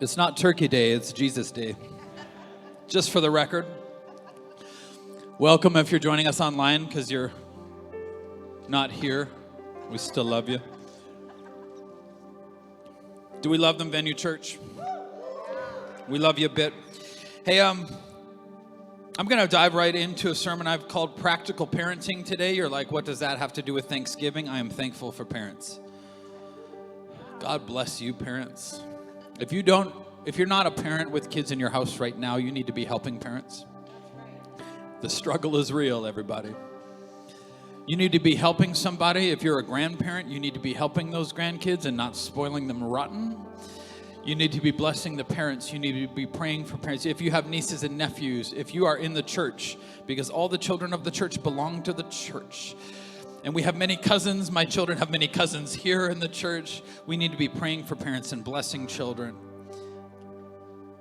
It's not Turkey Day, it's Jesus Day. Just for the record. Welcome if you're joining us online because you're not here. We still love you. Do we love them, Venue Church? We love you a bit. Hey, I'm going to dive right into a sermon I've called Practical Parenting today. You're like, what does that have to do with Thanksgiving? I am thankful for parents. God bless you, parents. If you're not a parent with kids in your house right now, you need to be helping parents. The struggle is real, everybody. You need to be helping somebody. If you're a grandparent, you need to be helping those grandkids and not spoiling them rotten. You need to be blessing the parents. You need to be praying for parents. If you have nieces and nephews, if you are in the church, because all the children of the church belong to the church. And we have many cousins. My children have many cousins here in the church. We need to be praying for parents and blessing children.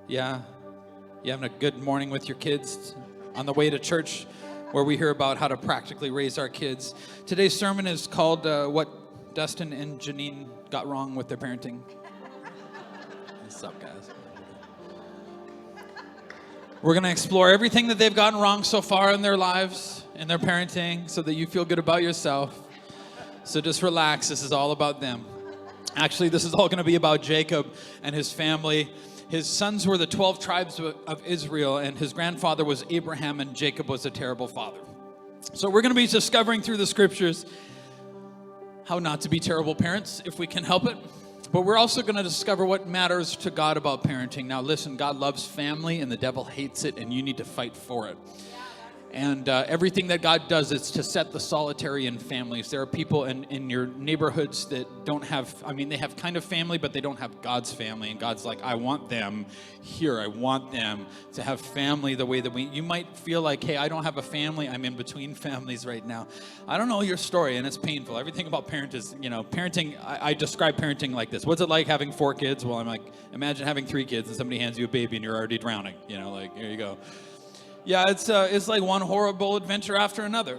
Yeah? You having a good morning with your kids on the way to church where we hear about how to practically raise our kids. Today's sermon is called What Dustin and Janine Got Wrong with Their Parenting. What's up, guys? We're going to explore everything that they've gotten wrong so far in their lives, in their parenting, so that you feel good about yourself. So just relax. This is all about them. Actually, this is all going to be about Jacob and his family. His sons were the 12 tribes of Israel, and his grandfather was Abraham, and Jacob was a terrible father. So we're going to be discovering through the scriptures how not to be terrible parents, if we can help it. But we're also going to discover what matters to God about parenting. Now listen, God loves family and the devil hates it, and you need to fight for it. And everything that God does is to set the solitary in families. There are people in your neighborhoods that don't have, they have kind of family, but they don't have God's family. And God's like, I want them here. I want them to have family the way that you might feel like, hey, I don't have a family. I'm in between families right now. I don't know your story, and it's painful. Everything about parenting, I describe parenting like this. What's it like having 4 kids? Well, I'm like, imagine having 3 kids and somebody hands you a baby and you're already drowning. Here you go. Yeah, it's like one horrible adventure after another.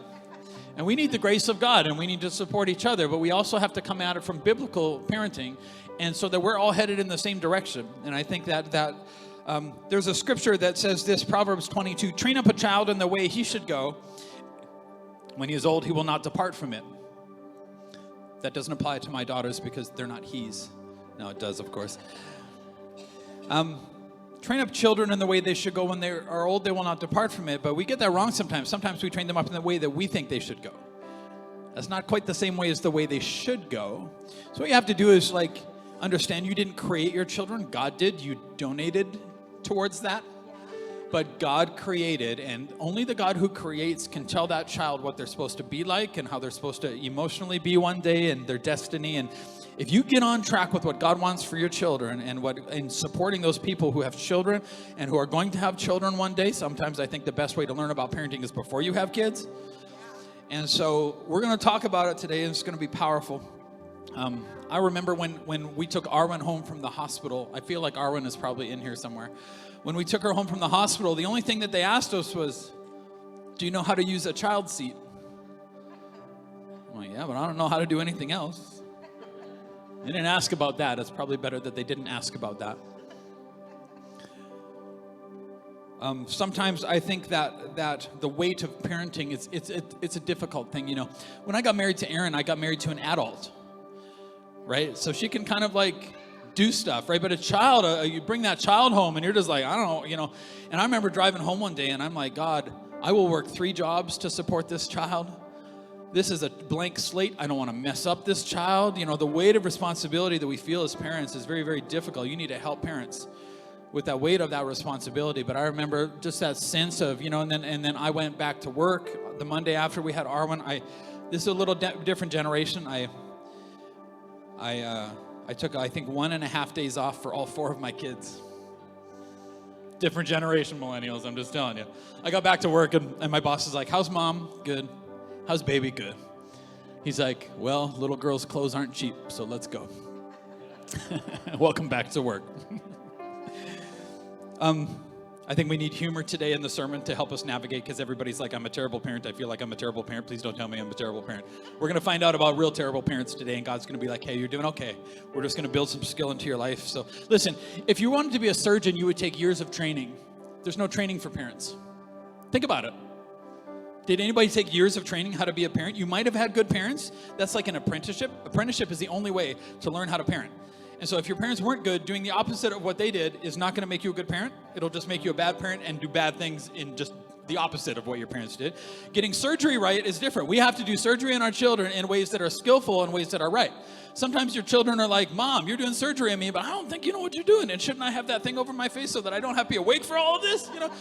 And we need the grace of God, and we need to support each other, but we also have to come at it from biblical parenting, and so that we're all headed in the same direction. And I think that there's a scripture that says this, Proverbs 22, train up a child in the way he should go. When he is old, he will not depart from it. That doesn't apply to my daughters because they're not he's. No, it does, of course. Train up children in the way they should go. When they are old, they will not depart from it. But we get that wrong sometimes. Sometimes we train them up in the way that we think they should go. That's not quite the same way as the way they should go. So what you have to do is understand you didn't create your children. God did. You donated towards that. But God created, and only the God who creates can tell that child what they're supposed to be like and how they're supposed to emotionally be one day and their destiny. And if you get on track with what God wants for your children and supporting those people who have children and who are going to have children one day, sometimes I think the best way to learn about parenting is before you have kids. And so we're going to talk about it today, and it's going to be powerful. I remember when we took Arwen home from the hospital. I feel like Arwen is probably in here somewhere. When we took her home from the hospital, the only thing that they asked us was, do you know how to use a child seat? I'm like, yeah, but I don't know how to do anything else. They didn't ask about that. It's probably better that they didn't ask about that. Sometimes I think that the weight of parenting, it's a difficult thing. When I got married to Erin, I got married to an adult, right? So she can kind of do stuff, right? But a child, you bring that child home and you're just like, I don't know, And I remember driving home one day and I'm like, God, I will work 3 jobs to support this child. This is a blank slate. I don't want to mess up this child. The weight of responsibility that we feel as parents is very, very difficult. You need to help parents with that weight of that responsibility. But I remember just that sense of, and then I went back to work the Monday after we had Arwen. This is a little different generation. I took, I think, 1.5 days off for all 4 of my kids. Different generation millennials, I'm just telling you. I got back to work and my boss is like, how's mom? Good. How's baby? Good. He's like, well, little girls' clothes aren't cheap, so let's go. Welcome back to work. I I think we need humor today in the sermon to help us navigate, because everybody's like, I'm a terrible parent. I feel like I'm a terrible parent. Please don't tell me I'm a terrible parent. We're going to find out about real terrible parents today, and God's going to be like, hey, you're doing okay. We're just going to build some skill into your life. So listen, if you wanted to be a surgeon, you would take years of training. There's no training for parents. Think about it. Did anybody take years of training how to be a parent? You might have had good parents. That's like an apprenticeship. Apprenticeship is the only way to learn how to parent. And so if your parents weren't good, doing the opposite of what they did is not going to make you a good parent. It'll just make you a bad parent and do bad things in just the opposite of what your parents did. Getting surgery right is different. We have to do surgery on our children in ways that are skillful and ways that are right. Sometimes your children are like, Mom, you're doing surgery on me, but I don't think you know what you're doing. And shouldn't I have that thing over my face so that I don't have to be awake for all of this? You know?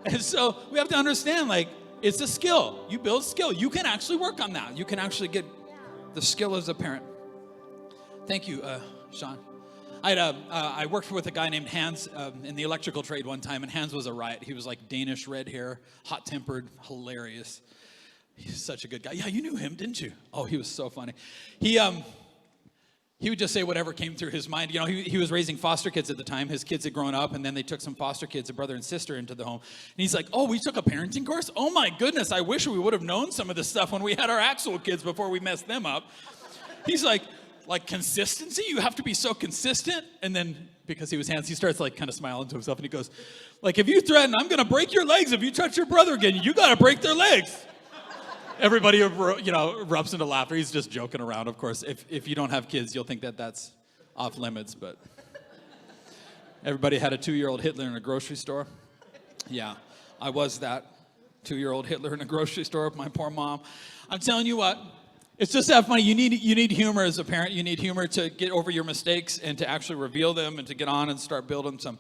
And so we have to understand, like, it's a skill. You build skill. You can actually work on that. You can actually get the skill as a parent. Thank you, Sean. I worked with a guy named Hans in the electrical trade one time, and Hans was a riot. He was like Danish, red hair, hot-tempered, hilarious. He's such a good guy. Yeah, you knew him, didn't you? Oh, he was so funny. He would just say whatever came through his mind. You know, he was raising foster kids at the time. His kids had grown up, and then they took some foster kids, a brother and sister, into the home. And he's like, oh, we took a parenting course? Oh, my goodness, I wish we would have known some of this stuff when we had our actual kids before we messed them up. He's like consistency? You have to be so consistent? And then, because he was Hans, he starts like kind of smiling to himself, and he goes, like, if you threaten, I'm going to break your legs if you touch your brother again, you got to break their legs. Everybody, you know, erupts into laughter. He's just joking around, of course. If you don't have kids, you'll think that that's off limits, but everybody had a 2-year-old Hitler in a grocery store. Yeah, I was that 2-year-old Hitler in a grocery store, my poor mom. I'm telling you what, it's just that funny. You need humor as a parent. You need humor to get over your mistakes and to actually reveal them and to get on and start building some.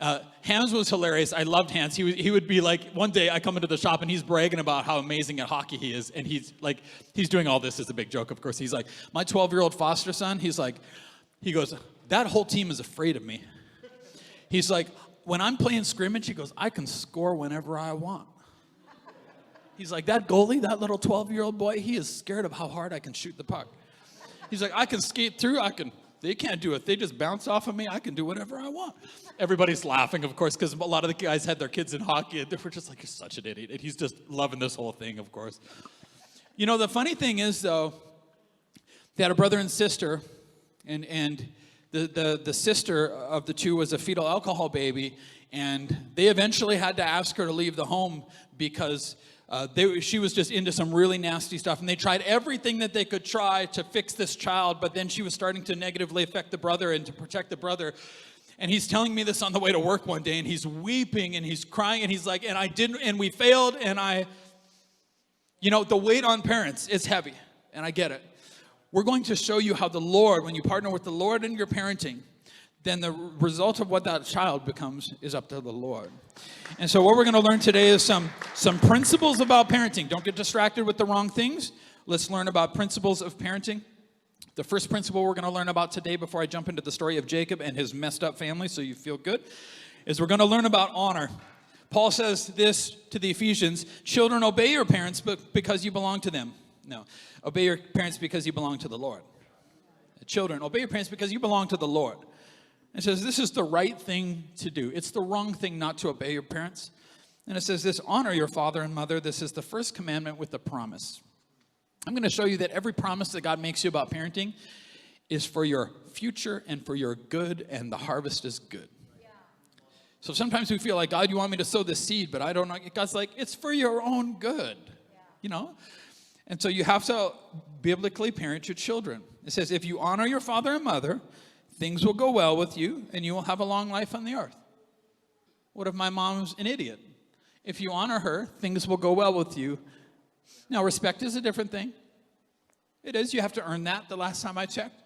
Hans was hilarious. I loved Hans. He would be like, one day I come into the shop and he's bragging about how amazing at hockey he is. And he's doing all this as a big joke, of course. He's like, my 12-year-old foster son, he goes, that whole team is afraid of me. He's like, when I'm playing scrimmage, he goes, I can score whenever I want. He's like, that goalie, that little 12-year-old boy, he is scared of how hard I can shoot the puck. He's like, I can skate through, they can't do it. They just bounce off of me. I can do whatever I want. Everybody's laughing, of course, because a lot of the guys had their kids in hockey, and they were just like, you're such an idiot. And he's just loving this whole thing, of course. You know, the funny thing is, though, they had a brother and sister, and the sister of the two was a fetal alcohol baby, and they eventually had to ask her to leave the home because she was just into some really nasty stuff, and they tried everything that they could try to fix this child, but then she was starting to negatively affect the brother and to protect the brother. And he's telling me this on the way to work one day, and he's weeping and he's crying, and he's like, and we failed, and you know, the weight on parents is heavy, and I get it. We're going to show you how the Lord, when you partner with the Lord in your parenting, then the result of what that child becomes is up to the Lord. And so what we're going to learn today is some principles about parenting. Don't get distracted with the wrong things. Let's learn about principles of parenting. The first principle we're going to learn about today, before I jump into the story of Jacob and his messed up family so you feel good, is we're going to learn about honor. Paul says this to the Ephesians, children, obey your parents because you belong to them. No, obey your parents because you belong to the Lord. Children, obey your parents because you belong to the Lord. It says this is the right thing to do. It's the wrong thing not to obey your parents. And it says this, honor your father and mother. This is the first commandment with a promise. I'm going to show you that every promise that God makes you about parenting is for your future and for your good, and the harvest is good. Yeah. So sometimes we feel like, God, you want me to sow this seed, but I don't know. God's like, it's for your own good, you know? And so you have to biblically parent your children. It says, if you honor your father and mother, things will go well with you, and you will have a long life on the earth. What if my mom's an idiot? If you honor her, things will go well with you. Now, respect is a different thing. It is. You have to earn that the last time I checked.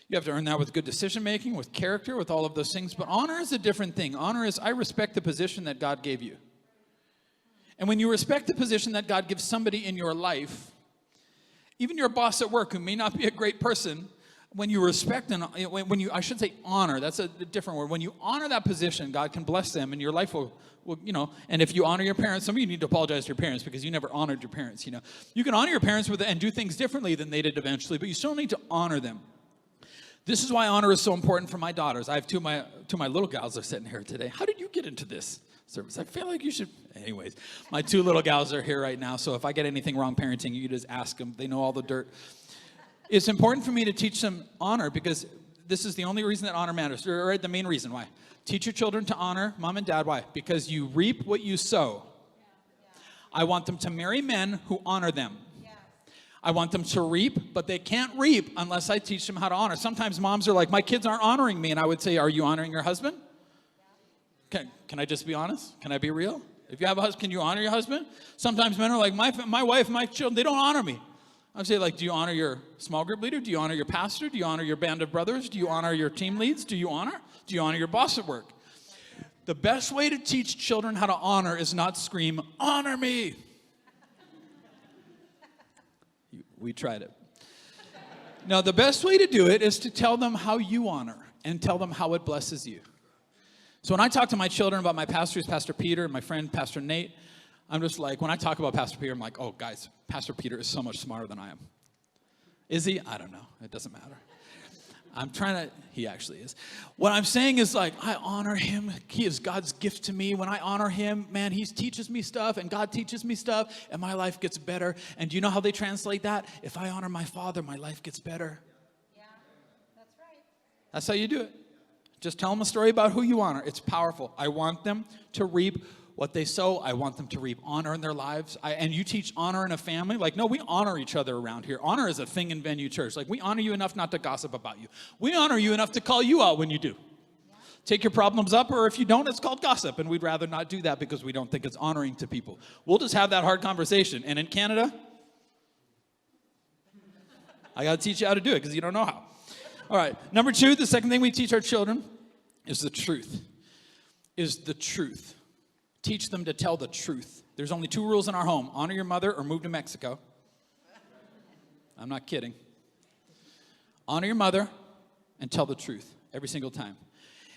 You have to earn that with good decision-making, with character, with all of those things. But honor is a different thing. Honor is, I respect the position that God gave you. And when you respect the position that God gives somebody in your life, even your boss at work who may not be a great person, when you respect and when you, I should say honor, that's a different word. When you honor that position, God can bless them, and your life will, you know, and if you honor your parents, some of you need to apologize to your parents because you never honored your parents, you know. You can honor your parents and do things differently than they did eventually, but you still need to honor them. This is why honor is so important for my daughters. I have two of my little gals are sitting here today. How did you get into this? service. I feel like you should. Anyways, my 2 little gals are here right now, so if I get anything wrong parenting, you just ask them. They know all the dirt. It's important for me to teach them honor because this is the only reason that honor matters, or the main reason why. Teach your children to honor mom and dad. Why? Because you reap what you sow. I want them to marry men who honor them. I want them to reap, but they can't reap unless I teach them how to honor. Sometimes moms are like, my kids aren't honoring me. And I would say, are you honoring your husband? Can I just be honest? Can I be real? If you have a husband, can you honor your husband? Sometimes men are like, my wife, my children, they don't honor me. I'd say, like, do you honor your small group leader? Do you honor your pastor? Do you honor your band of brothers? Do you honor your team leads? Do you honor your boss at work? The best way to teach children how to honor is not scream, honor me. We tried it. No, the best way to do it is to tell them how you honor and tell them how it blesses you. So when I talk to my children about my pastors, Pastor Peter and my friend, Pastor Nate, I'm just like, when I talk about Pastor Peter, I'm like, oh, guys, Pastor Peter is so much smarter than I am. Is he? I don't know. It doesn't matter. He actually is. What I'm saying is like, I honor him. He is God's gift to me. When I honor him, man, he teaches me stuff and God teaches me stuff and my life gets better. And do you know how they translate that? If I honor my father, my life gets better. Yeah, that's right. That's how you do it. Just tell them a story about who you honor. It's powerful. I want them to reap what they sow. I want them to reap honor in their lives. And you teach honor in a family. Like, no, we honor each other around here. Honor is a thing in Venue Church. Like, we honor you enough not to gossip about you. We honor you enough to call you out when you do. Yeah. Take your problems up, or if you don't, it's called gossip. And we'd rather not do that because we don't think it's honoring to people. We'll just have that hard conversation. And in Canada, I got to teach you how to do it because you don't know how. All right. Number 2, the second thing we teach our children is the truth. Teach them to tell the truth. There's only 2 rules in our home. Honor your mother or move to Mexico. I'm not kidding. Honor your mother and tell the truth every single time.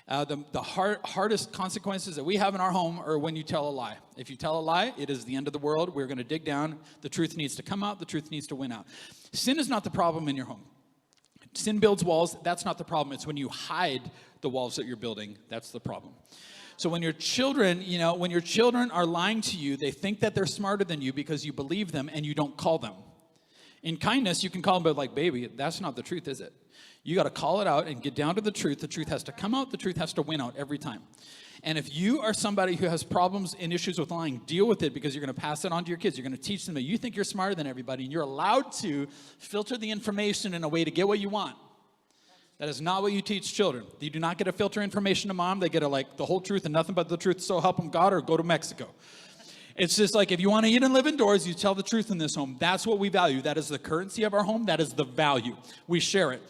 The hardest consequences that we have in our home are when you tell a lie. If you tell a lie, it is the end of the world. We're going to dig down. The truth needs to come out. The truth needs to win out. Sin is not the problem in your home. Sin builds walls. That's not the problem. It's when you hide the walls that you're building. That's the problem. So when your children are lying to you, they think that they're smarter than you because you believe them and you don't call them. In kindness, you can call them, but like, baby, that's not the truth, is it? You got to call it out and get down to the truth. The truth has to come out. The truth has to win out every time. And if you are somebody who has problems and issues with lying, deal with it because you're going to pass it on to your kids. You're going to teach them that you think you're smarter than everybody and you're allowed to filter the information in a way to get what you want. That is not what you teach children. You do not get to filter information to mom. They get the whole truth and nothing but the truth, so help them God, or go to Mexico. It's just like, if you want to eat and live indoors, you tell the truth in this home. That's what we value. That is the currency of our home. That is the value. We share it.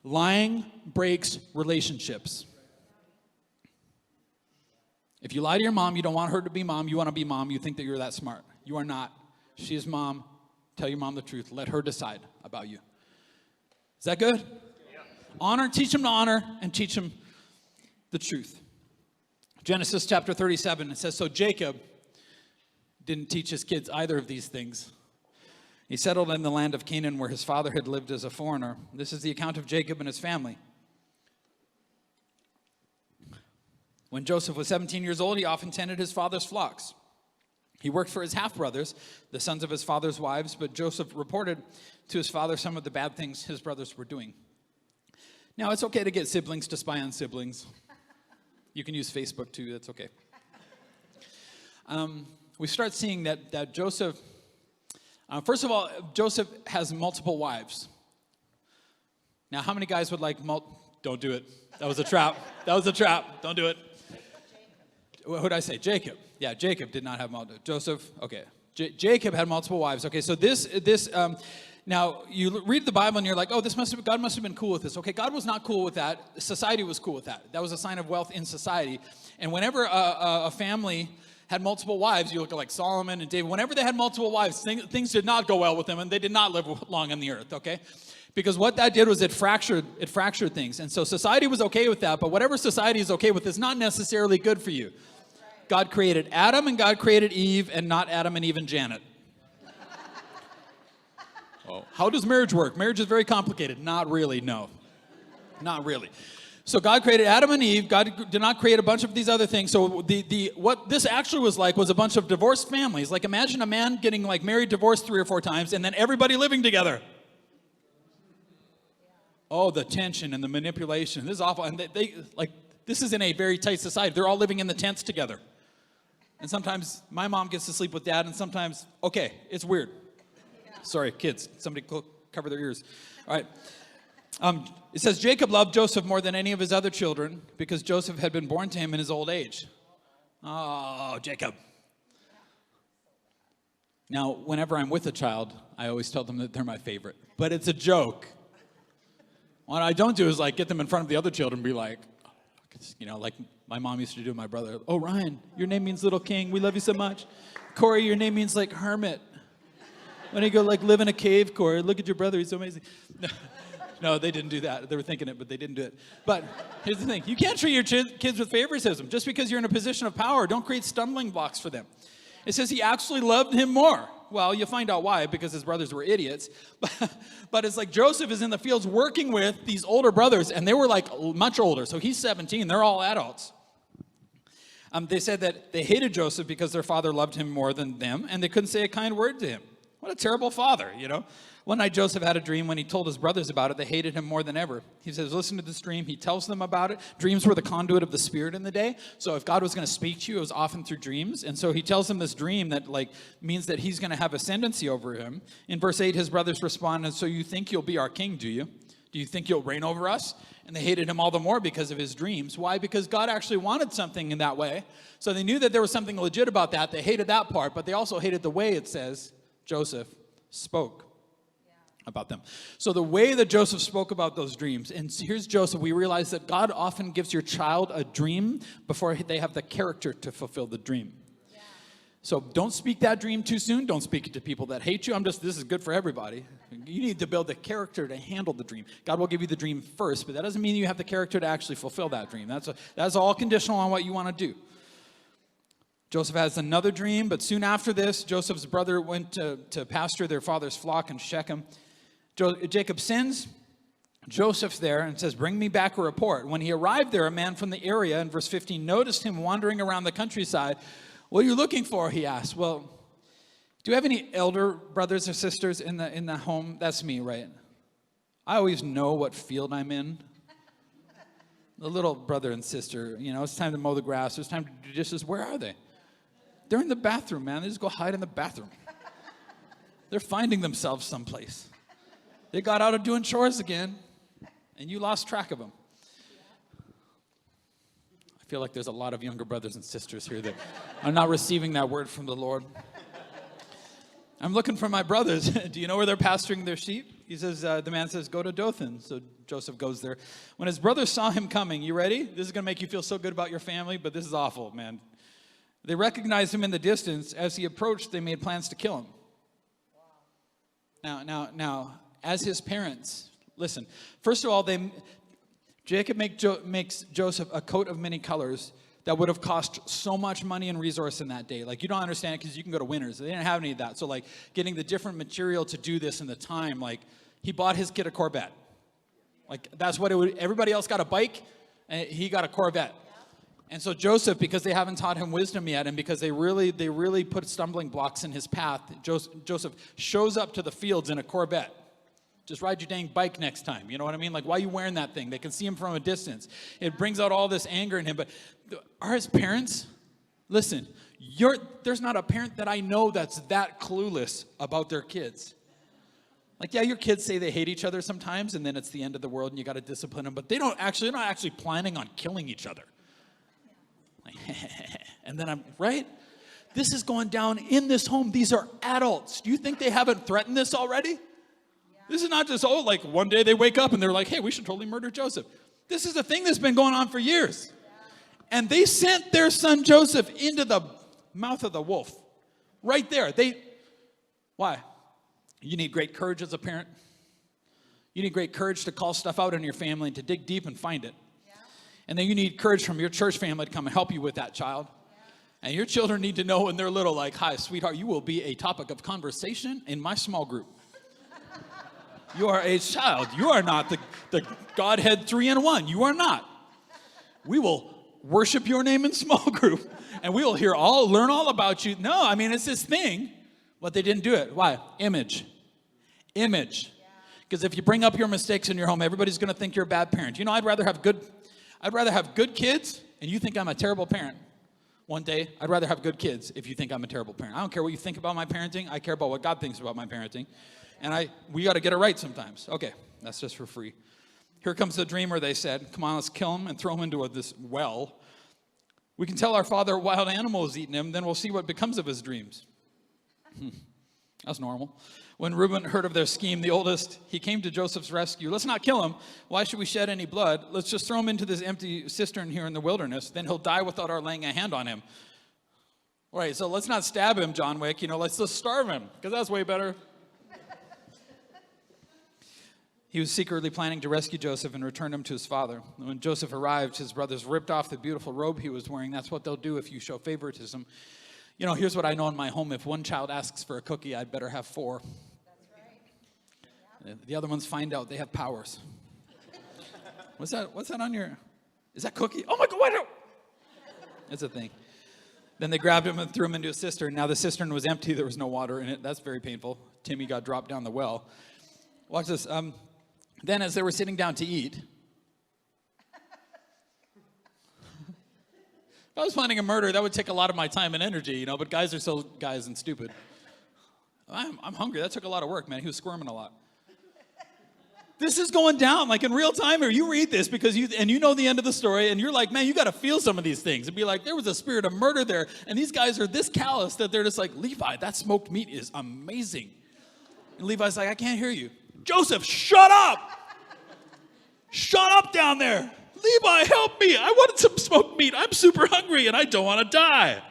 Lying breaks relationships. If you lie to your mom, you don't want her to be mom. You want to be mom. You think that you're that smart. You are not. She is mom. Tell your mom the truth. Let her decide about you. Is that good? Honor, teach them to honor, and teach them the truth. Genesis chapter 37, it says, so Jacob didn't teach his kids either of these things. He settled in the land of Canaan where his father had lived as a foreigner. This is the account of Jacob and his family. When Joseph was 17 years old, he often tended his father's flocks. He worked for his half-brothers, the sons of his father's wives, but Joseph reported to his father some of the bad things his brothers were doing. Now, it's okay to get siblings to spy on siblings. You can use Facebook too, that's okay. We start seeing that Joseph, first of all, Joseph has multiple wives. Now, how many guys would like don't do it. That was a trap. Don't do it. Who did I say? Jacob. Yeah, Jacob did not have multiple. Joseph, okay. Jacob had multiple wives. Okay, so now, you read the Bible and you're like, oh, God must have been cool with this. Okay, God was not cool with that. Society was cool with that. That was a sign of wealth in society. And whenever a family had multiple wives, you look at like Solomon and David, whenever they had multiple wives, things did not go well with them and they did not live long on the earth, okay? Because what that did was it fractured things. And so society was okay with that, but whatever society is okay with is not necessarily good for you. God created Adam and God created Eve and not Adam and Eve and Janet. Oh, how does marriage work? Marriage is very complicated. Not really, no. Not really. So God created Adam and Eve. God did not create a bunch of these other things. So what this actually was like was a bunch of divorced families. Like imagine a man getting like married, divorced 3 or 4 times, and then everybody living together. Oh, the tension and the manipulation. This is awful. And this is in a very tight society. They're all living in the tents together. And sometimes my mom gets to sleep with dad, and sometimes, okay, it's weird. Sorry, kids. Somebody cover their ears. All right. It says, Jacob loved Joseph more than any of his other children because Joseph had been born to him in his old age. Oh, Jacob. Now, whenever I'm with a child, I always tell them that they're my favorite. But it's a joke. What I don't do is like get them in front of the other children and be like, like my mom used to do with my brother. Oh, Ryan, your name means little king. We love you so much. Corey, your name means like hermit. When you go like live in a cave, Corey, look at your brother. He's so amazing. No, they didn't do that. They were thinking it, but they didn't do it. But here's the thing. You can't treat your kids with favoritism. Just because you're in a position of power, don't create stumbling blocks for them. It says he actually loved him more. Well, you'll find out why, because his brothers were idiots. But it's like Joseph is in the fields working with these older brothers, and they were like much older. So he's 17. They're all adults. They said that they hated Joseph because their father loved him more than them, and they couldn't say a kind word to him. What a terrible father, One night Joseph had a dream. When he told his brothers about it, they hated him more than ever. He says, listen to this dream. He tells them about it. Dreams were the conduit of the Spirit in the day. So if God was going to speak to you, it was often through dreams. And so he tells them this dream that means that he's going to have ascendancy over him. In verse 8, his brothers responded, so you think you'll be our king, do you? Do you think you'll reign over us? And they hated him all the more because of his dreams. Why? Because God actually wanted something in that way. So they knew that there was something legit about that. They hated that part, but they also hated the way it says Joseph spoke about them. So the way that Joseph spoke about those dreams, and here's Joseph, we realize that God often gives your child a dream before they have the character to fulfill the dream. Yeah. So don't speak that dream too soon. Don't speak it to people that hate you. This is good for everybody. You need to build the character to handle the dream. God will give you the dream first, but that doesn't mean you have the character to actually fulfill that dream. That's all conditional on what you want to do. Joseph has another dream, but soon after this, Joseph's brother went to pasture their father's flock in Shechem. Jacob sends Joseph there and says, bring me back a report. When he arrived there, a man from the area, in verse 15, noticed him wandering around the countryside. What are you looking for? He asked. Well, do you have any elder brothers or sisters in the home? That's me, right? I always know what field I'm in. The little brother and sister, it's time to mow the grass. It's time to do dishes. Where are they? They're in the bathroom, man. They just go hide in the bathroom. They're finding themselves someplace. They got out of doing chores again, and you lost track of them. I feel like there's a lot of younger brothers and sisters here that are not receiving that word from the Lord. I'm looking for my brothers. Do you know where they're pasturing their sheep? He says, the man says, go to Dothan. So Joseph goes there. When his brothers saw him coming, you ready? This is going to make you feel so good about your family, but this is awful, man. They recognized him in the distance. As he approached, they made plans to kill him. Now, as his parents, listen. First of all, Jacob makes Joseph a coat of many colors that would have cost so much money and resource in that day. Like, you don't understand it because you can go to Winners. They didn't have any of that. So, getting the different material to do this in the time, he bought his kid a Corvette. That's what it would, everybody else got a bike, and he got a Corvette. And so Joseph, because they haven't taught him wisdom yet, and because they really put stumbling blocks in his path, Joseph shows up to the fields in a Corvette. Just ride your dang bike next time. You know what I mean? Why are you wearing that thing? They can see him from a distance. It brings out all this anger in him. But are his parents? Listen, there's not a parent that I know that's that clueless about their kids. Your kids say they hate each other sometimes, and then it's the end of the world, and you got to discipline them. But they're not actually planning on killing each other. And then right? This is going down in this home. These are adults. Do you think they haven't threatened this already? Yeah. This is not just, one day they wake up and they're like, hey, we should totally murder Joseph. This is a thing that's been going on for years. Yeah. And they sent their son Joseph into the mouth of the wolf. Right there. Why? You need great courage as a parent. You need great courage to call stuff out in your family and to dig deep and find it. And then you need courage from your church family to come and help you with that child. And your children need to know when they're little, hi, sweetheart, you will be a topic of conversation in my small group. You are a child. You are not the Godhead 3-in-1. You are not. We will worship your name in small group, and we will learn all about you. No, I mean, it's this thing, but they didn't do it. Why? Image. Because if you bring up your mistakes in your home, everybody's going to think you're a bad parent. You know, I'd rather have good kids, and you think I'm a terrible parent. One day, I'd rather have good kids if you think I'm a terrible parent. I don't care what you think about my parenting. I care about what God thinks about my parenting. And we got to get it right sometimes. Okay, that's just for free. Here comes the dreamer, they said. Come on, let's kill him and throw him into this well. We can tell our father a wild animal is eating him, then we'll see what becomes of his dreams. That's normal. When Reuben heard of their scheme, the oldest, he came to Joseph's rescue. Let's not kill him. Why should we shed any blood? Let's just throw him into this empty cistern here in the wilderness. Then he'll die without our laying a hand on him. All right, so let's not stab him, John Wick. Let's just starve him, because that's way better. He was secretly planning to rescue Joseph and return him to his father. When Joseph arrived, his brothers ripped off the beautiful robe he was wearing. That's what they'll do if you show favoritism. Here's what I know in my home. If one child asks for a cookie, I'd better have 4. That's right. The other ones find out they have powers. What's that on your... Is that cookie? Oh, my God, why don't... It's a thing. Then they grabbed him and threw him into a cistern. Now the cistern was empty. There was no water in it. That's very painful. Timmy got dropped down the well. Watch this. Then as they were sitting down to eat... If I was planning a murder, that would take a lot of my time and energy, but guys are so guys and stupid. I'm hungry. That took a lot of work, man. He was squirming a lot. This is going down like in real time, or you read this because you know the end of the story, and you're like, man, you got to feel some of these things and be like, there was a spirit of murder there, and these guys are this callous that they're just like, Levi, that smoked meat is amazing. And Levi's like, I can't hear you. Joseph, shut up! Shut up down there! Levi, help me. I wanted some smoked meat. I'm super hungry and I don't want to die.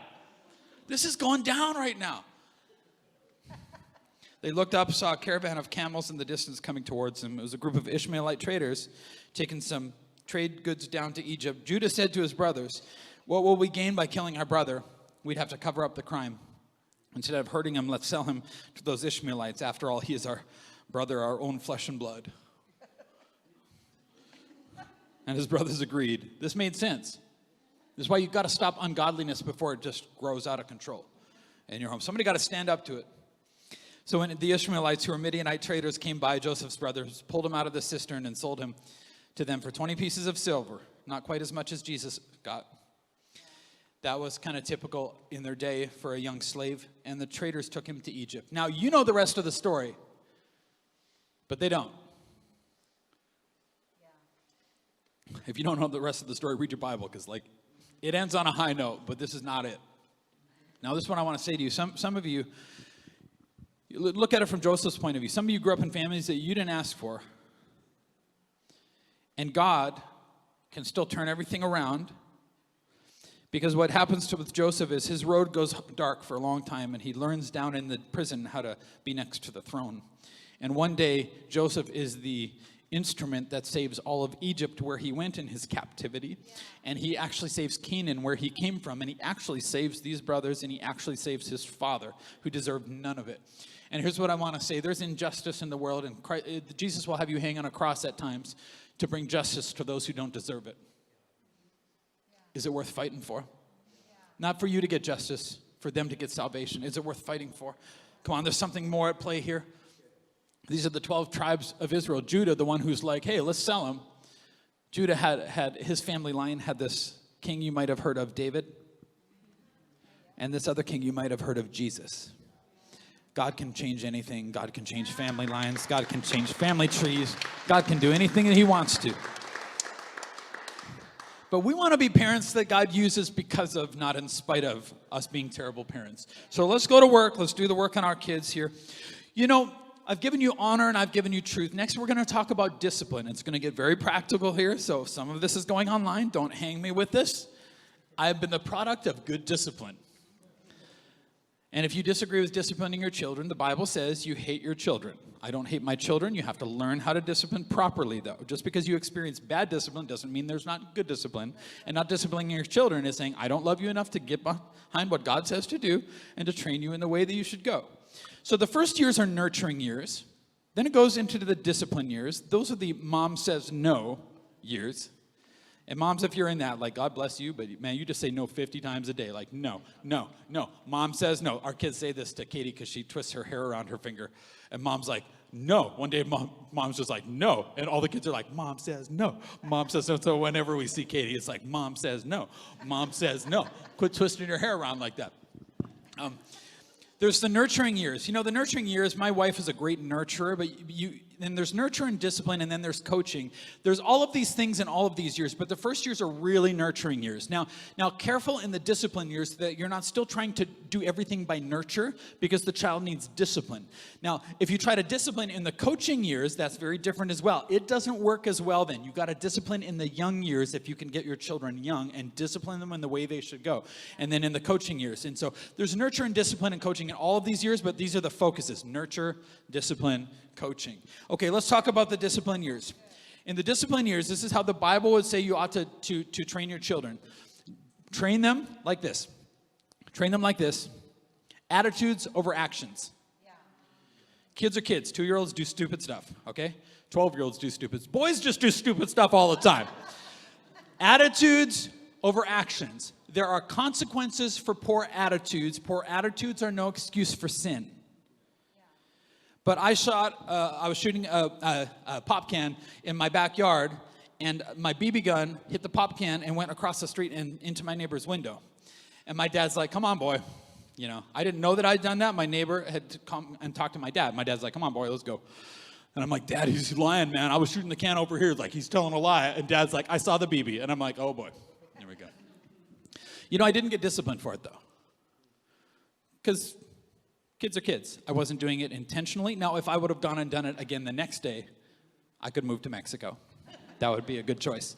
This is going down right now. They looked up, saw a caravan of camels in the distance coming towards them. It was a group of Ishmaelite traders taking some trade goods down to Egypt. Judah said to his brothers, what will we gain by killing our brother? We'd have to cover up the crime. Instead of hurting him, let's sell him to those Ishmaelites. After all, he is our brother, our own flesh and blood. And his brothers agreed. This made sense. This is why you've got to stop ungodliness before it just grows out of control in your home. Somebody got to stand up to it. So when the Ishmaelites, who were Midianite traders, came by, Joseph's brothers pulled him out of the cistern and sold him to them for 20 pieces of silver. Not quite as much as Jesus got. That was kind of typical in their day for a young slave. And the traders took him to Egypt. Now, you know the rest of the story, but they don't. If you don't know the rest of the story, read your Bible, because it ends on a high note, but this is not it. Now, this is what I want to say to you. Some of you, look at it from Joseph's point of view. Some of you grew up in families that you didn't ask for. And God can still turn everything around, because what happens with Joseph is his road goes dark for a long time, and he learns down in the prison how to be next to the throne. And one day, Joseph is the instrument that saves all of Egypt where he went in his captivity, and he actually saves Canaan where he came from, and he actually saves these brothers, and he actually saves his father who deserved none of it. And here's what I want to say. There's injustice in the world, and Jesus will have you hang on a cross at times to bring justice to those who don't deserve it. Is it worth fighting for? Not for you to get justice, for them to get salvation. Is it worth fighting for? Come on, there's something more at play here. These are the 12 tribes of Israel. Judah, the one who's like, hey, let's sell him. Judah had his family line had this king you might have heard of, David. And this other king you might have heard of, Jesus. God can change anything. God can change family lines. God can change family trees. God can do anything that he wants to. But we want to be parents that God uses because of, not in spite of, us being terrible parents. So let's go to work. Let's do the work on our kids here. I've given you honor and I've given you truth. Next, we're going to talk about discipline. It's going to get very practical here. So if some of this is going online, don't hang me with this. I've been the product of good discipline. And if you disagree with disciplining your children, the Bible says you hate your children. I don't hate my children. You have to learn how to discipline properly, though. Just because you experience bad discipline doesn't mean there's not good discipline. And not disciplining your children is saying, I don't love you enough to get behind what God says to do and to train you in the way that you should go. So the first years are nurturing years. Then it goes into the discipline years. Those are the mom says no years. And moms, if you're in that, like, God bless you, but man, you just say no 50 times a day. Like, no, no, no. Mom says no. Our kids say this to Katie because she twists her hair around her finger. And mom's like, no. One day, mom's just like, no. And all the kids are like, Mom says no. Mom says no. So whenever we see Katie, it's like, Mom says no. Mom says no. Quit twisting your hair around like that. There's the nurturing years. The nurturing years, my wife is a great nurturer, but and there's nurture and discipline, and then there's coaching. There's all of these things in all of these years, but the first years are really nurturing years. Now careful in the discipline years that you're not still trying to do everything by nurture, because the child needs discipline. Now, if you try to discipline in the coaching years, that's very different as well. It doesn't work as well then. You've got to discipline in the young years if you can get your children young and discipline them in the way they should go. And then in the coaching years. And so there's nurture and discipline and coaching in all of these years, but these are the focuses: nurture, discipline, coaching. Okay, let's talk about the discipline years. In the discipline years, this is how the Bible would say you ought to train your children. Train them like this. Train them like this. Attitudes over actions. Yeah. Kids are kids. 2-year-olds do stupid stuff, okay? 12-year-olds do stupid. Boys just do stupid stuff all the time. Attitudes over actions. There are consequences for poor attitudes. Poor attitudes are no excuse for sin. But I was shooting a pop can in my backyard, and my BB gun hit the pop can and went across the street and into my neighbor's window. And my dad's like, come on, boy. I didn't know that I'd done that. My neighbor had to come and talk to my dad. My dad's like, come on, boy, let's go. And I'm like, Dad, he's lying, man. I was shooting the can over here. Like, he's telling a lie. And Dad's like, I saw the BB. And I'm like, oh, boy. Here we go. I didn't get disciplined for it, though. Because kids are kids. I wasn't doing it intentionally. Now, if I would have gone and done it again the next day, I could move to Mexico. That would be a good choice.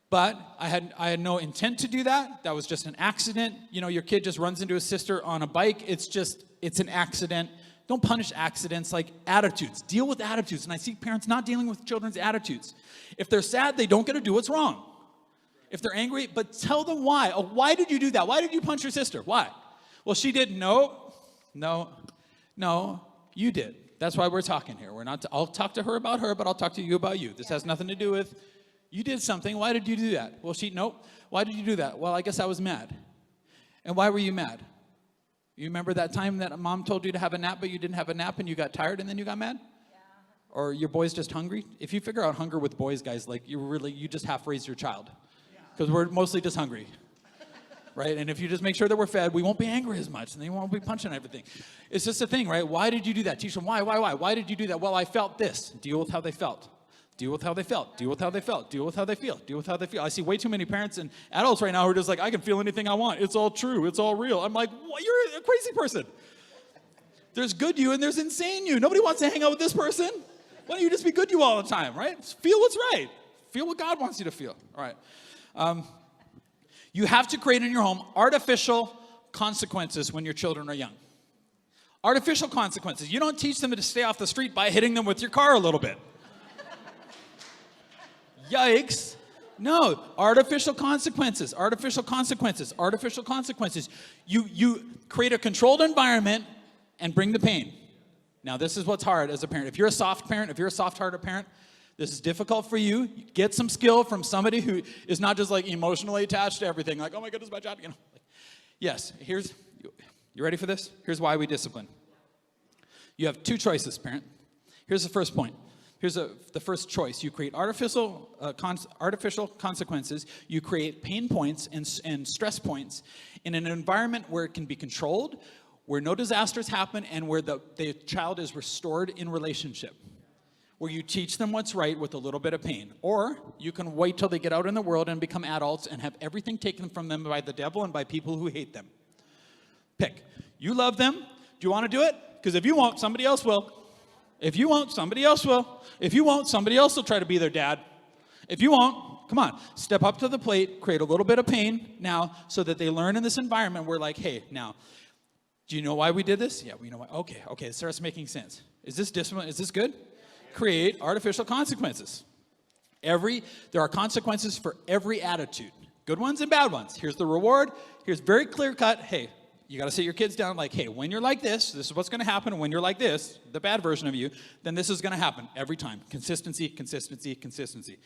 But I had no intent to do that. That was just an accident. Your kid just runs into his sister on a bike. It's an accident. Don't punish accidents. Like attitudes. Deal with attitudes. And I see parents not dealing with children's attitudes. If they're sad, they don't get to do what's wrong. If they're angry, but tell them why. Oh, why did you do that? Why did you punch your sister? Why? Well, she didn't. No, you did. That's why we're talking here. I'll talk to her about her, but I'll talk to you about you. This has nothing to do with, you did something. Why did you do that? Well, nope. Why did you do that? Well, I guess I was mad. And why were you mad? You remember that time that mom told you to have a nap, but you didn't have a nap and you got tired and then you got mad? Yeah. Or your boy's just hungry? If you figure out hunger with boys, guys, like you just half raised your child. Because we're mostly just hungry. Right? And if you just make sure that we're fed, we won't be angry as much, and then you won't be punching everything. It's just a thing, right? Why did you do that? Teach them why? Why did you do that? Well, I felt this. Deal with how they felt. Deal with how they felt. Deal with how they felt. Deal with how they feel. Deal with how they feel. I see way too many parents and adults right now who are just like, I can feel anything I want. It's all true. It's all real. I'm like, what? You're a crazy person. There's good you and there's insane you. Nobody wants to hang out with this person. Why don't you just be good you all the time, right? Feel what's right. Feel what God wants you to feel. All right. You have to create in your home artificial consequences when your children are young. Artificial consequences. You don't teach them to stay off the street by hitting them with your car a little bit. Yikes. No, artificial consequences, artificial consequences, artificial consequences. You create a controlled environment and bring the pain. Now, this is what's hard as a parent. If you're a soft parent, if you're a soft-hearted parent, this is difficult for you. Get some skill from somebody who is not just like emotionally attached to everything. Like, oh my goodness, my child, Yes, you ready for this? Here's why we discipline. You have two choices, parent. Here's the first point. Here's the first choice. You create artificial consequences. You create pain points and stress points in an environment where it can be controlled, where no disasters happen, and where the child is restored in relationship. Where you teach them what's right with a little bit of pain. Or you can wait till they get out in the world and become adults and have everything taken from them by the devil and by people who hate them. Pick. You love them. Do you want to do it? Because if you won't, somebody else will. If you won't, somebody else will. If you won't, somebody else will try to be their dad. If you won't, come on. Step up to the plate, create a little bit of pain now so that they learn in this environment where like, hey, now, do you know why we did this? Yeah, we know why. Okay, it starts making sense. Is this discipline? Is this good? Create artificial consequences. There are consequences for every attitude. Good ones and bad ones. Here's the reward. Here's very clear cut. Hey, you got to sit your kids down like, hey, when you're like this is what's going to happen. And when you're like this, the bad version of you, then this is going to happen every time. Consistency, consistency, consistency.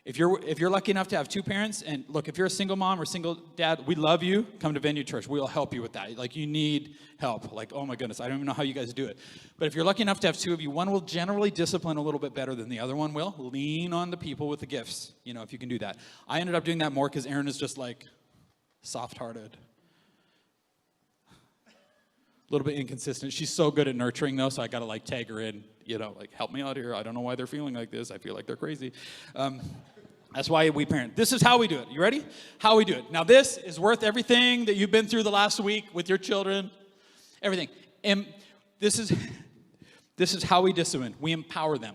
If you're lucky enough to have two parents, and look, if you're a single mom or single dad, we love you. Come to Venue Church. We'll help you with that. Like, you need help. Like, oh my goodness, I don't even know how you guys do it. But if you're lucky enough to have two of you, one will generally discipline a little bit better than the other one will. Lean on the people with the gifts, if you can do that. I ended up doing that more because Erin is just like soft-hearted. A little bit inconsistent. She's so good at nurturing, though, so I got to like tag her in, like, help me out here. I don't know why they're feeling like this. I feel like they're crazy. That's why we parent. This is how we do it. You ready? How we do it. Now, this is worth everything that you've been through the last week with your children, everything. And this is how we discipline. We empower them.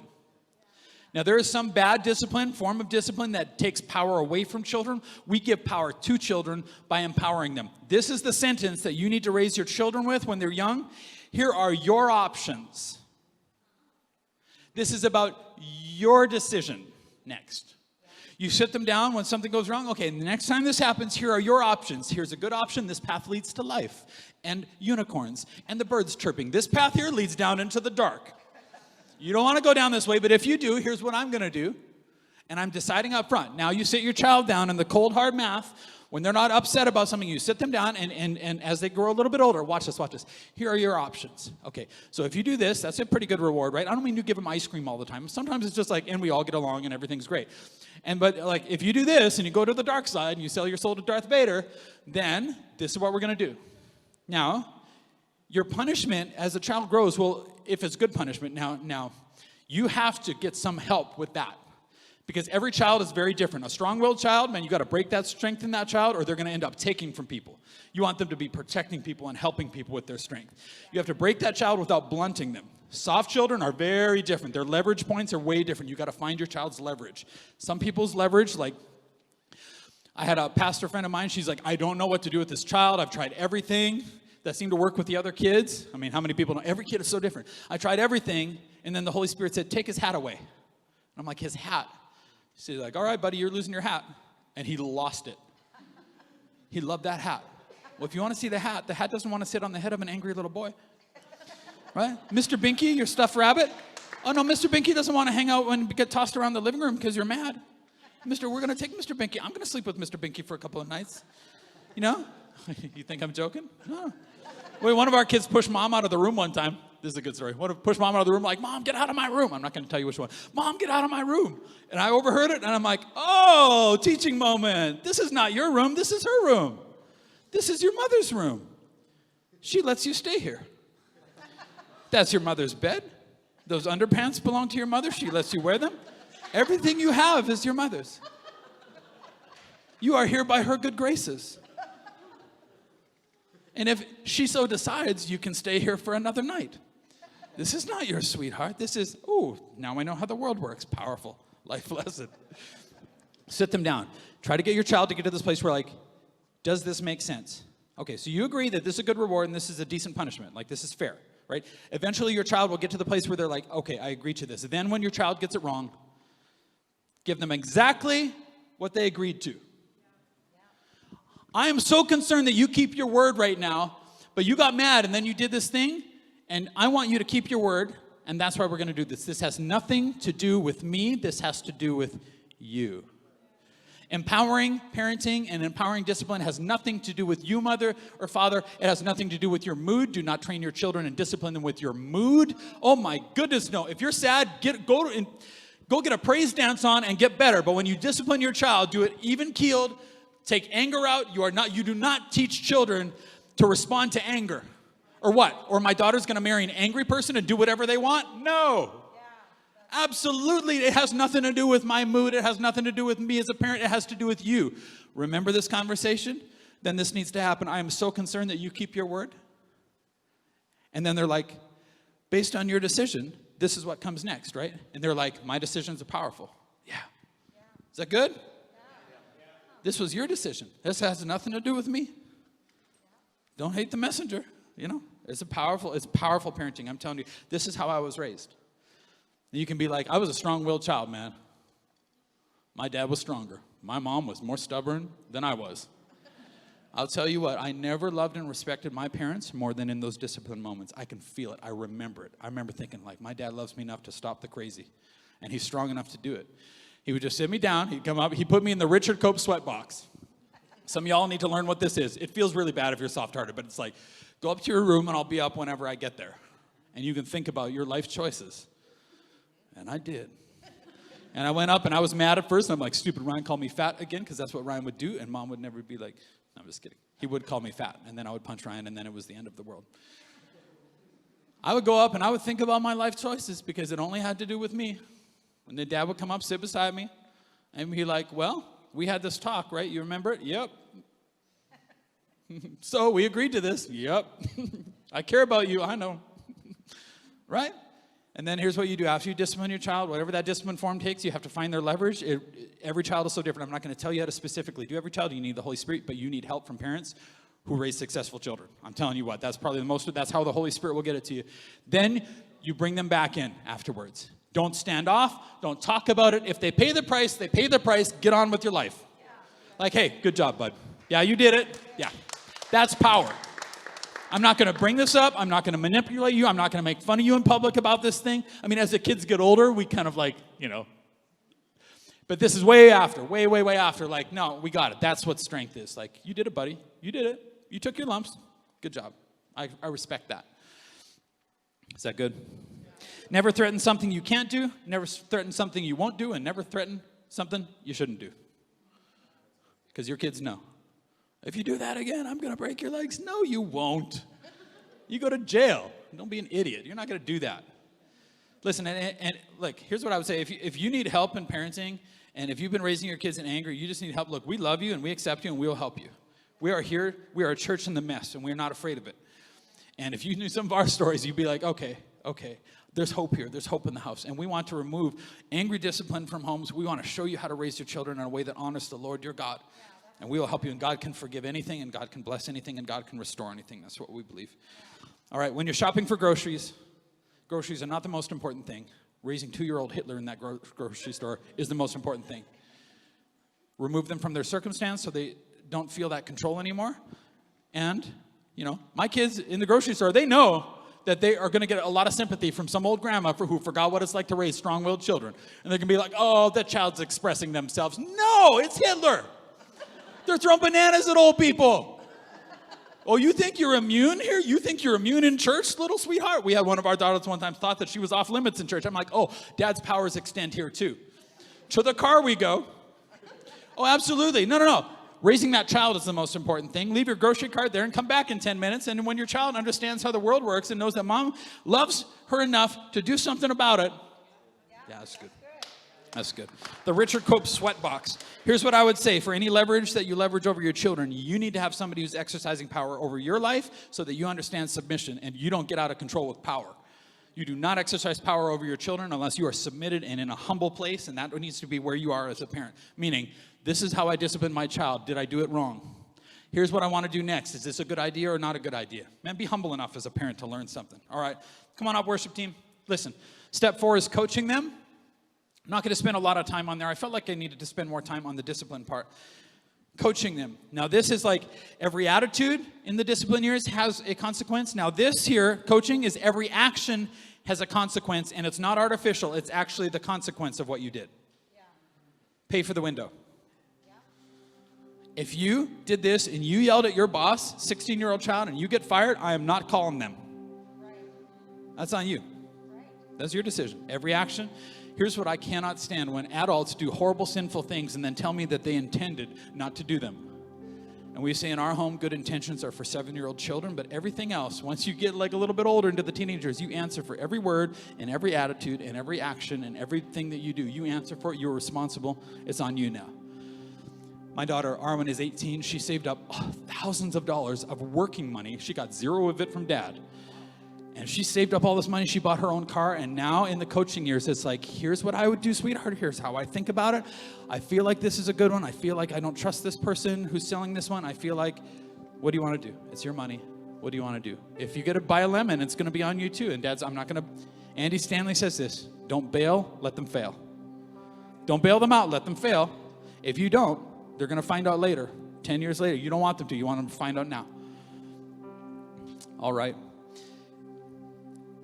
Now, there is some bad form of discipline that takes power away from children. We give power to children by empowering them. This is the sentence that you need to raise your children with when they're young. Here are your options. This is about your decision next. You sit them down when something goes wrong. Okay, the next time this happens, here are your options. Here's a good option. This path leads to life and unicorns and the birds chirping. This path here leads down into the dark. You don't want to go down this way, but if you do, here's what I'm going to do. And I'm deciding up front. Now you sit your child down in the cold, hard math. When they're not upset about something, you sit them down, and as they grow a little bit older, watch this. Here are your options. Okay, so if you do this, that's a pretty good reward, right? I don't mean you give them ice cream all the time. Sometimes it's just like, and we all get along, and everything's great. But like, if you do this, and you go to the dark side, and you sell your soul to Darth Vader, then this is what we're going to do. Now, your punishment as the child grows, well, if it's good punishment, now you have to get some help with that. Because every child is very different. A strong-willed child, man, you got to break that strength in that child, or they're going to end up taking from people. You want them to be protecting people and helping people with their strength. You have to break that child without blunting them. Soft children are very different. Their leverage points are way different. You got to find your child's leverage. Some people's leverage, like, I had a pastor friend of mine. She's like, I don't know what to do with this child. I've tried everything that seemed to work with the other kids. I mean, how many people know? Every kid is so different. I tried everything, and then the Holy Spirit said, take his hat away. And I'm like, his hat? She's like, all right, buddy, you're losing your hat. And he lost it. He loved that hat. Well, if you want to see the hat doesn't want to sit on the head of an angry little boy. Right? Mr. Binky, your stuffed rabbit. Oh, no, Mr. Binky doesn't want to hang out and get tossed around the living room because you're mad. We're going to take Mr. Binky. I'm going to sleep with Mr. Binky for a couple of nights. You think I'm joking? No. Wait, one of our kids pushed mom out of the room one time. This is a good story. Pushed mom out of the room, like, Mom, get out of my room. I'm not going to tell you which one. Mom, get out of my room. And I overheard it, and I'm like, oh, teaching moment. This is not your room. This is her room. This is your mother's room. She lets you stay here. That's your mother's bed. Those underpants belong to your mother. She lets you wear them. Everything you have is your mother's. You are here by her good graces. And if she so decides, you can stay here for another night. This is not your sweetheart. This is, now I know how the world works. Powerful life lesson. Sit them down. Try to get your child to get to this place where, like, does this make sense? Okay, so you agree that this is a good reward and this is a decent punishment. Like, this is fair, right? Eventually, your child will get to the place where they're like, okay, I agree to this. Then when your child gets it wrong, give them exactly what they agreed to. I am so concerned that you keep your word right now, but you got mad and then you did this thing, and I want you to keep your word, and that's why we're going to do this. This has nothing to do with me. This has to do with you. Empowering parenting and empowering discipline has nothing to do with you, mother or father. It has nothing to do with your mood. Do not train your children and discipline them with your mood. Oh my goodness, no. If you're sad, go get a praise dance on and get better. But when you discipline your child, do it even-keeled. Take anger out. You do not teach children to respond to anger. Or what? Or my daughter's going to marry an angry person and do whatever they want? No. Yeah, absolutely. It has nothing to do with my mood. It has nothing to do with me as a parent. It has to do with you. Remember this conversation? Then this needs to happen. I am so concerned that you keep your word. And then they're like, based on your decision, this is what comes next, right? And they're like, my decisions are powerful. Yeah. Is that good? This was your decision. This has nothing to do with me. Don't hate the messenger. It's powerful parenting. I'm telling you, this is how I was raised. And you can be like, I was a strong-willed child, man. My dad was stronger. My mom was more stubborn than I was. I'll tell you what, I never loved and respected my parents more than in those discipline moments. I can feel it. I remember it. I remember thinking, like, my dad loves me enough to stop the crazy. And he's strong enough to do it. He would just sit me down. He'd come up. He put me in the Richard Cope sweat box. Some of y'all need to learn what this is. It feels really bad if you're soft-hearted, but it's like, go up to your room and I'll be up whenever I get there. And you can think about your life choices. And I did. And I went up and I was mad at first. And I'm like, stupid Ryan called me fat again, because that's what Ryan would do. And Mom would never be like, no, I'm just kidding. He would call me fat. And then I would punch Ryan, and then it was the end of the world. I would go up and I would think about my life choices, because it only had to do with me. And then Dad would come up, sit beside me, and be like, well, we had this talk, right? You remember it? Yep. So we agreed to this. Yep. I care about you. I know. Right? And then here's what you do. After you discipline your child, whatever that discipline form takes, you have to find their leverage. Every child is so different. I'm not going to tell you how to specifically do every child. You need the Holy Spirit, but you need help from parents who raise successful children. I'm telling you what, that's probably that's how the Holy Spirit will get it to you. Then you bring them back in afterwards. Don't stand off. Don't talk about it. If they pay the price, they pay the price. Get on with your life. Like, hey, good job, bud. Yeah, you did it. Yeah. That's power. I'm not going to bring this up. I'm not going to manipulate you. I'm not going to make fun of you in public about this thing. I mean, as the kids get older, we kind of like, But this is way after, way after. Like, no, we got it. That's what strength is. Like, you did it, buddy. You did it. You took your lumps. Good job. I respect that. Is that good? Never threaten something you can't do. Never threaten something you won't do. And never threaten something you shouldn't do. Because your kids know. If you do that again, I'm going to break your legs. No, you won't. You go to jail. Don't be an idiot. You're not going to do that. Listen, and look, here's what I would say. If you need help in parenting, and if you've been raising your kids in anger, you just need help. Look, we love you, and we accept you, and we'll help you. We are here. We are a church in the mess, and we're not afraid of it. And if you knew some of our stories, you'd be like, okay. There's hope here. There's hope in the house. And we want to remove angry discipline from homes. We want to show you how to raise your children in a way that honors the Lord your God. And we will help you. And God can forgive anything, and God can bless anything, and God can restore anything. That's what we believe. All right, when you're shopping for groceries are not the most important thing. Raising 2-year-old Hitler in that grocery store is the most important thing. Remove them from their circumstance so they don't feel that control anymore. And, my kids in the grocery store, they know that they are going to get a lot of sympathy from some old grandma who forgot what it's like to raise strong-willed children. And they're going to be like, oh, that child's expressing themselves. No, it's Hitler. They're throwing bananas at old people. Oh, you think you're immune here? You think you're immune in church, little sweetheart? We had one of our daughters one time thought that she was off limits in church. I'm like, oh, Dad's powers extend here too. To the car we go. Oh, absolutely. No. Raising that child is the most important thing. Leave your grocery cart there and come back in 10 minutes. And when your child understands how the world works and knows that mom loves her enough to do something about it. Yeah, that's good. That's good. The Richard Cope sweat box. Here's what I would say. For any leverage that you leverage over your children, you need to have somebody who's exercising power over your life so that you understand submission and you don't get out of control with power. You do not exercise power over your children unless you are submitted and in a humble place, and that needs to be where you are as a parent. Meaning, this is how I discipline my child. Did I do it wrong? Here's what I want to do next. Is this a good idea or not a good idea? Man, be humble enough as a parent to learn something. All right. Come on up, worship team. Listen, step 4 is coaching them. I'm not going to spend a lot of time on there. I felt like I needed to spend more time on the discipline part. Coaching them. Now, this is like every attitude in the discipline years has a consequence. Now, this here, coaching, is every action has a consequence, and it's not artificial. It's actually the consequence of what you did. Yeah. Pay for the window. Yeah. If you did this and you yelled at your boss, 16-year-old child, and you get fired, I am not calling them. Right. That's on you. Right. That's your decision. Every action. Here's what I cannot stand: when adults do horrible, sinful things and then tell me that they intended not to do them. And we say in our home, good intentions are for 7-year-old children, but everything else, once you get like a little bit older into the teenagers, you answer for every word and every attitude and every action and everything that you do. You answer for it. You're responsible. It's on you now. My daughter, Arwen, is 18. She saved up thousands of dollars of working money. She got zero of it from Dad. And she saved up all this money. She bought her own car. And now in the coaching years, it's like, here's what I would do, sweetheart. Here's how I think about it. I feel like this is a good one. I feel like I don't trust this person who's selling this one. I feel like, what do you want to do? It's your money. What do you want to do? If you get to buy a lemon, it's going to be on you too. And Dad's, Andy Stanley says this: don't bail, let them fail. Don't bail them out, let them fail. If you don't, they're going to find out later, 10 years later. You don't want them to. You want them to find out now. All right.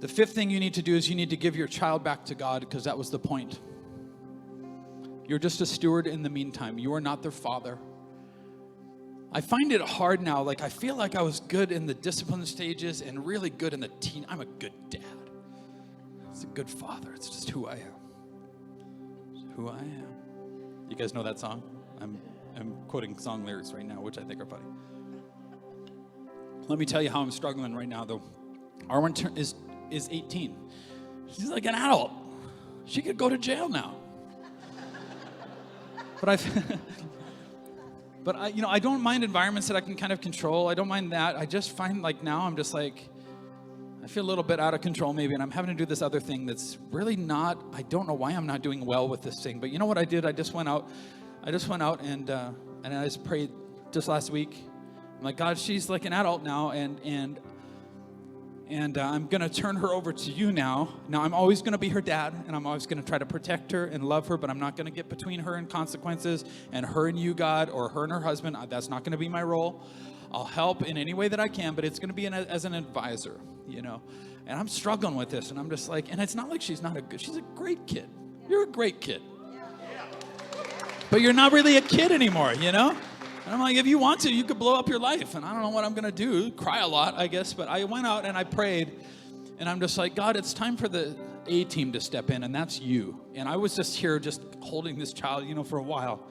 The 5th thing you need to do is you need to give your child back to God, because that was the point. You're just a steward in the meantime. You are not their father. I find it hard now. Like, I feel like I was good in the discipline stages and really good in the teen. I'm a good dad. It's a good father. It's just who I am. It's who I am. You guys know that song? I'm quoting song lyrics right now, which I think are funny. Let me tell you how I'm struggling right now, though. Arwen is 18. She's like an adult. She could go to jail now. But I don't mind environments that I can kind of control. I don't mind that. I just find like now I'm just like, I feel a little bit out of control maybe, and I'm having to do this other thing that's really not, I don't know why I'm not doing well with this thing. But you know what I did? I just went out and I just prayed just last week. I'm like, God, she's like an adult now, and I'm going to turn her over to you now. Now, I'm always going to be her dad, and I'm always going to try to protect her and love her, but I'm not going to get between her and consequences and her and you, God, or her and her husband. That's not going to be my role. I'll help in any way that I can, but it's going to be as an advisor, And I'm struggling with this, and I'm just like, and it's not like she's a great kid. You're a great kid. But you're not really a kid anymore, And I'm like, if you want to, you could blow up your life. And I don't know what I'm going to do. Cry a lot, I guess. But I went out and I prayed. And I'm just like, God, it's time for the A team to step in. And that's you. And I was just here just holding this child, for a while.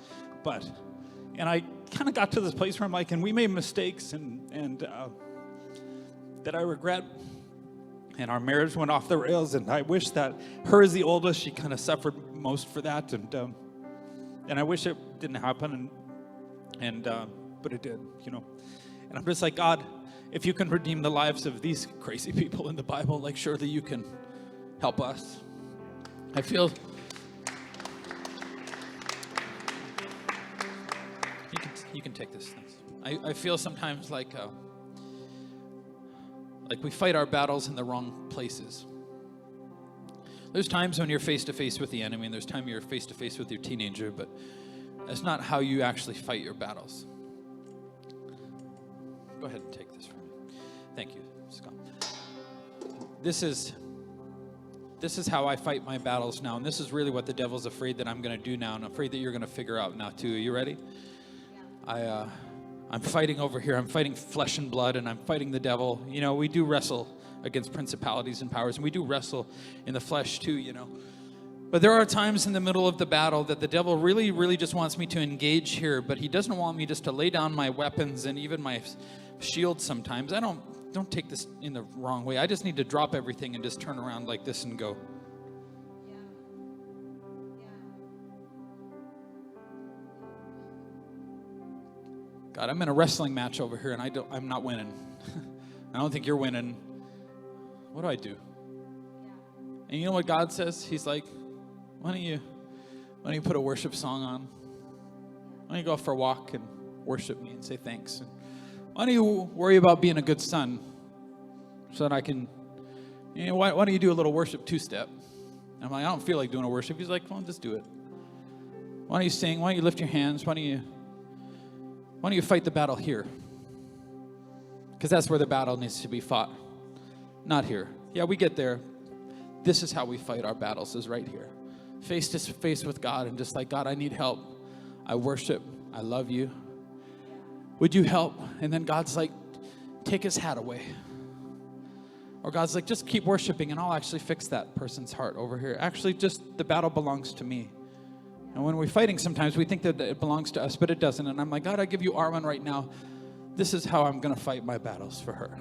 And I kind of got to this place where I'm like, and we made mistakes and that I regret. And our marriage went off the rails. And I wish that her as the oldest, she kind of suffered most for that. And I wish it didn't happen. But it did, And I'm just like, God, if you can redeem the lives of these crazy people in the Bible, like surely you can help us. I feel you can take this. I feel sometimes like we fight our battles in the wrong places. There's times when you're face to face with the enemy, and there's times you're face to face with your teenager, but that's not how you actually fight your battles. Go ahead and take this from me. Thank you, Scott. This is how I fight my battles now, and this is really what the devil's afraid that I'm going to do now, and I'm afraid that you're going to figure out now too. Are you ready? Yeah. I'm fighting over here. I'm fighting flesh and blood, and I'm fighting the devil. We do wrestle against principalities and powers, and we do wrestle in the flesh too, But there are times in the middle of the battle that the devil really, really just wants me to engage here, but he doesn't want me just to lay down my weapons and even my shield sometimes. I don't take this in the wrong way. I just need to drop everything and just turn around like this and go. God, I'm in a wrestling match over here, and I'm not winning. I don't think you're winning. What do I do? And you know what God says? He's like, why don't you put a worship song on? Why don't you go for a walk and worship me and say thanks? And why don't you worry about being a good son so that I can, why don't you do a little worship two-step? I'm like, I don't feel like doing a worship. He's like, well, just do it. Why don't you sing? Why don't you lift your hands? Why don't you fight the battle here? Because that's where the battle needs to be fought, not here. Yeah, we get there. This is how we fight our battles, is right here. Face to face with God and just like, God, I need help. I worship. I love you. Would you help? And then God's like, take his hat away. Or God's like, just keep worshiping and I'll actually fix that person's heart over here. Actually, just the battle belongs to me. And when we're fighting, sometimes we think that it belongs to us, but it doesn't. And I'm like, God, I give you Arwen right now. This is how I'm going to fight my battles for her.